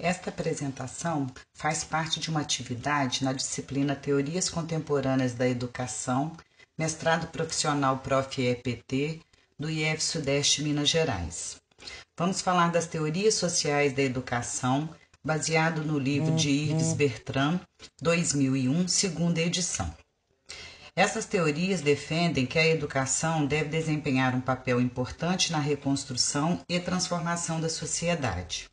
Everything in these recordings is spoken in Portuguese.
Esta apresentação faz parte de uma atividade na disciplina Teorias Contemporâneas da Educação, mestrado profissional Prof. EPT, do IF Sudeste Minas Gerais. Vamos falar das teorias sociais da educação, baseado no livro de Yves Bertrand, 2001, segunda edição. Essas teorias defendem que a educação deve desempenhar um papel importante na reconstrução e transformação da sociedade.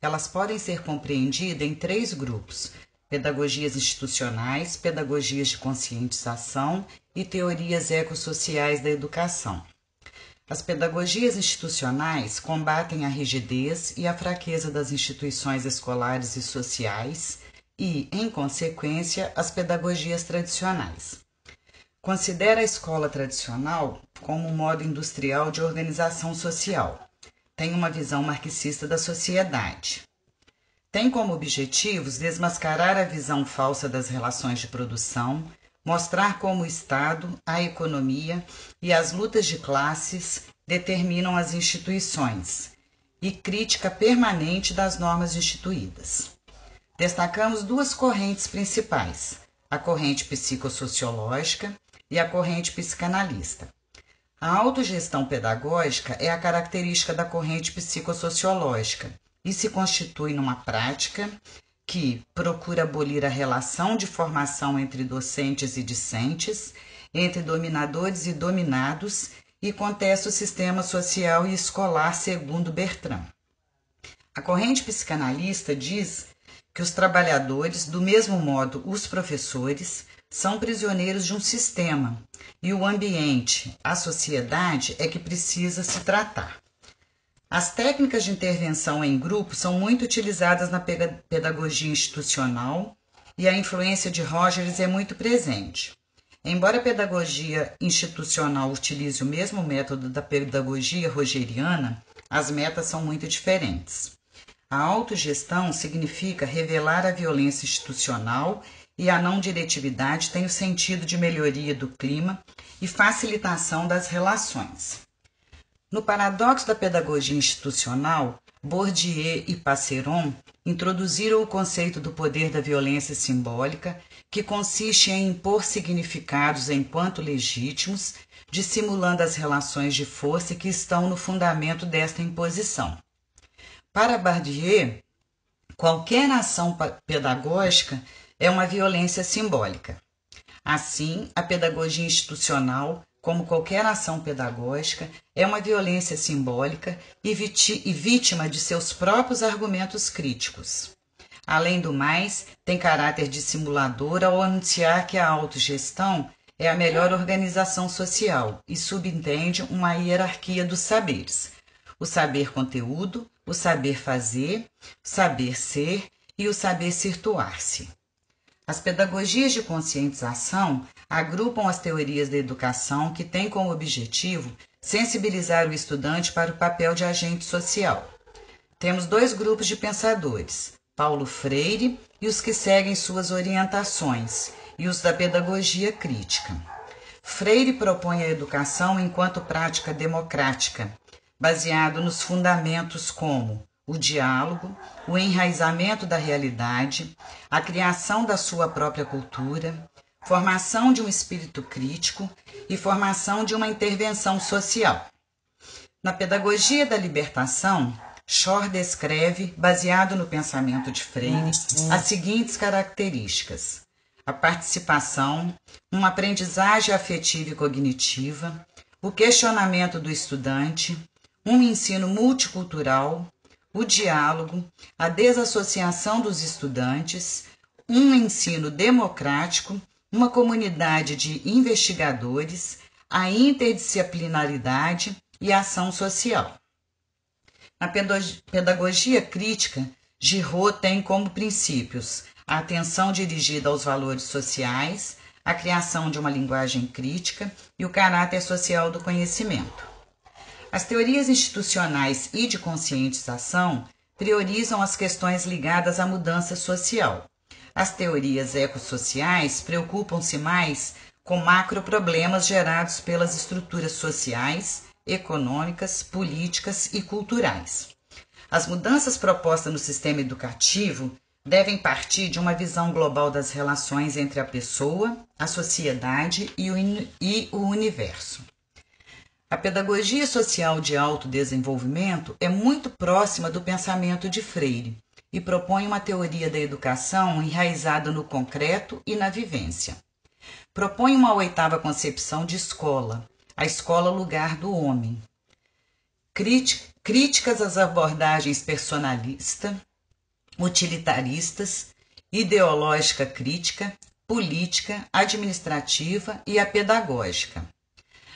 Elas podem ser compreendidas em três grupos: pedagogias institucionais, pedagogias de conscientização e teorias ecossociais da educação. As pedagogias institucionais combatem a rigidez e a fraqueza das instituições escolares e sociais e, em consequência, as pedagogias tradicionais. Considera a escola tradicional como um modo industrial de organização social. Tem uma visão marxista da sociedade. Tem como objetivos desmascarar a visão falsa das relações de produção, mostrar como o Estado, a economia e as lutas de classes determinam as instituições e crítica permanente das normas instituídas. Destacamos duas correntes principais: a corrente psicossociológica e a corrente psicanalista. A autogestão pedagógica é a característica da corrente psicossociológica e se constitui numa prática que procura abolir a relação de formação entre docentes e discentes, entre dominadores e dominados, e contesta o sistema social e escolar segundo Bertrand. A corrente psicanalista diz que os trabalhadores, do mesmo modo os professores, são prisioneiros de um sistema e o ambiente, a sociedade, é que precisa se tratar. As técnicas de intervenção em grupo são muito utilizadas na pedagogia institucional e a influência de Rogers é muito presente. Embora a pedagogia institucional utilize o mesmo método da pedagogia rogeriana, as metas são muito diferentes. A autogestão significa revelar a violência institucional e a não diretividade tem o sentido de melhoria do clima e facilitação das relações. No paradoxo da pedagogia institucional, Bourdieu e Passeron introduziram o conceito do poder da violência simbólica, que consiste em impor significados enquanto legítimos, dissimulando as relações de força que estão no fundamento desta imposição. Para Bourdieu, qualquer ação pedagógica é uma violência simbólica. Assim, a pedagogia institucional, como qualquer ação pedagógica, é uma violência simbólica e vítima de seus próprios argumentos críticos. Além do mais, tem caráter dissimulador ao anunciar que a autogestão é a melhor organização social e subentende uma hierarquia dos saberes: o saber conteúdo, o saber fazer, o saber ser e o saber situar-se. As pedagogias de conscientização agrupam as teorias da educação que têm como objetivo sensibilizar o estudante para o papel de agente social. Temos dois grupos de pensadores: Paulo Freire e os que seguem suas orientações, e os da pedagogia crítica. Freire propõe a educação enquanto prática democrática, baseado nos fundamentos como o diálogo, o enraizamento da realidade, a criação da sua própria cultura, formação de um espírito crítico e formação de uma intervenção social. Na pedagogia da libertação, Shor descreve, baseado no pensamento de Freire, as seguintes características: a participação, uma aprendizagem afetiva e cognitiva, o questionamento do estudante, um ensino multicultural, o diálogo, a desassociação dos estudantes, um ensino democrático, uma comunidade de investigadores, a interdisciplinaridade e a ação social. Na pedagogia crítica, Giraud tem como princípios a atenção dirigida aos valores sociais, a criação de uma linguagem crítica e o caráter social do conhecimento. As teorias institucionais e de conscientização priorizam as questões ligadas à mudança social. As teorias ecossociais preocupam-se mais com macroproblemas gerados pelas estruturas sociais, econômicas, políticas e culturais. As mudanças propostas no sistema educativo devem partir de uma visão global das relações entre a pessoa, a sociedade e o universo. A pedagogia social de autodesenvolvimento é muito próxima do pensamento de Freire e propõe uma teoria da educação enraizada no concreto e na vivência. Propõe uma oitava concepção de escola, a escola lugar do homem. Críticas às abordagens personalistas, utilitaristas, ideológica crítica, política, administrativa e a pedagógica.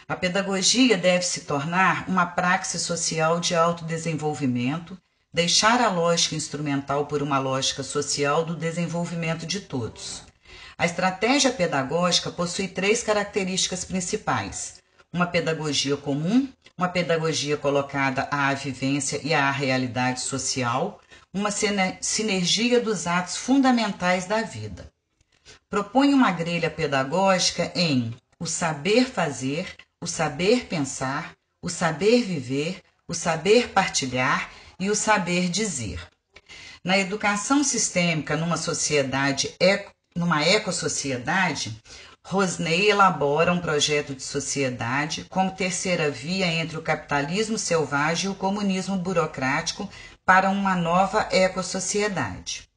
A pedagogia deve se tornar uma praxis social de autodesenvolvimento, deixar a lógica instrumental por uma lógica social do desenvolvimento de todos. A estratégia pedagógica possui 3 características principais: uma pedagogia comum, uma pedagogia colocada à vivência e à realidade social, uma sinergia dos atos fundamentais da vida. Propõe uma grelha pedagógica em o saber fazer, o saber pensar, o saber viver, o saber partilhar e o saber dizer. Na educação sistêmica numa ecossociedade, Rosney elabora um projeto de sociedade como terceira via entre o capitalismo selvagem e o comunismo burocrático para uma nova ecossociedade.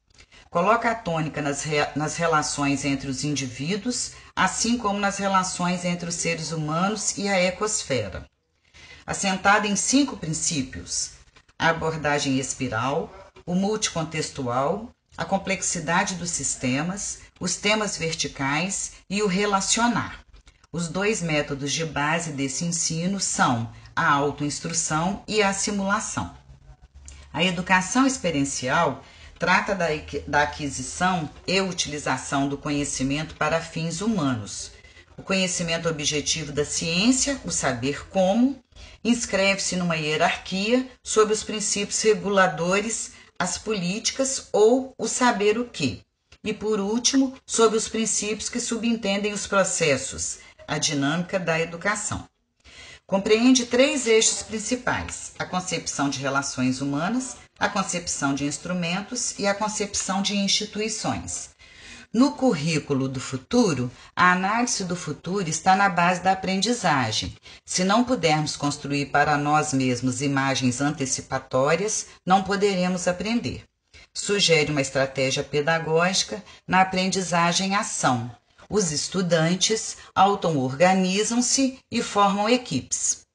Coloca a tônica nas relações entre os indivíduos, assim como nas relações entre os seres humanos e a ecosfera. Assentada em 5 princípios: a abordagem espiral, o multicontextual, a complexidade dos sistemas, os temas verticais e o relacionar. Os 2 métodos de base desse ensino são a autoinstrução e a simulação. A educação experiencial trata da aquisição e utilização do conhecimento para fins humanos. O conhecimento objetivo da ciência, o saber como, inscreve-se numa hierarquia sobre os princípios reguladores, as políticas ou o saber o quê. E, por último, sobre os princípios que subentendem os processos, a dinâmica da educação. Compreende 3 eixos principais: a concepção de relações humanas, a concepção de instrumentos e a concepção de instituições. No currículo do futuro, a análise do futuro está na base da aprendizagem. Se não pudermos construir para nós mesmos imagens antecipatórias, não poderemos aprender. Sugere uma estratégia pedagógica na aprendizagem-ação. Os estudantes auto-organizam-se e formam equipes.